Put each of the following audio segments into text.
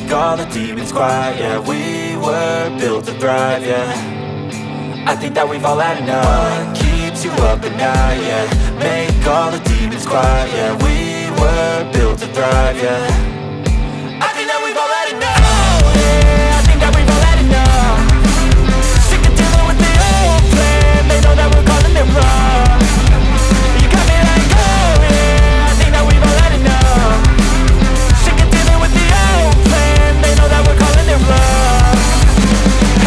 make all the demons quiet. Yeah, we were built to thrive, yeah. I think that we've all had enough. What keeps you up at night, yeah. Make all the demons quiet. Yeah, we were built to thrive, yeah. I think that we've all had enough. Oh yeah, I think that we've all had enough. Sick of dealing with the old plan. They know that we're calling it wrong. You got me like, oh yeah, I think that we've all had enough. Sick of dealing with the old plan. They know that we're calling it wrong.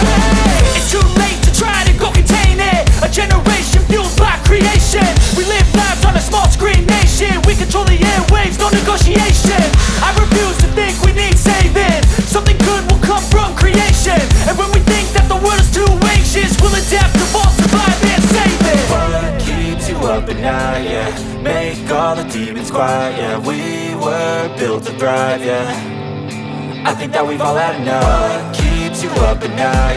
Hey, it's too late to try to go contain it. A generation fueled by creation. We live lives on a small screen nation. We control the airwaves, no negotiation. I refuse to think we need saving. Something good will come from creation. And when we think that the world is too anxious, we'll adapt, evolve, survive and save it. What keeps you up at night, yeah. Make all the demons quiet, yeah. We were built to thrive, yeah. I think that we've all had enough. What keeps you up at night?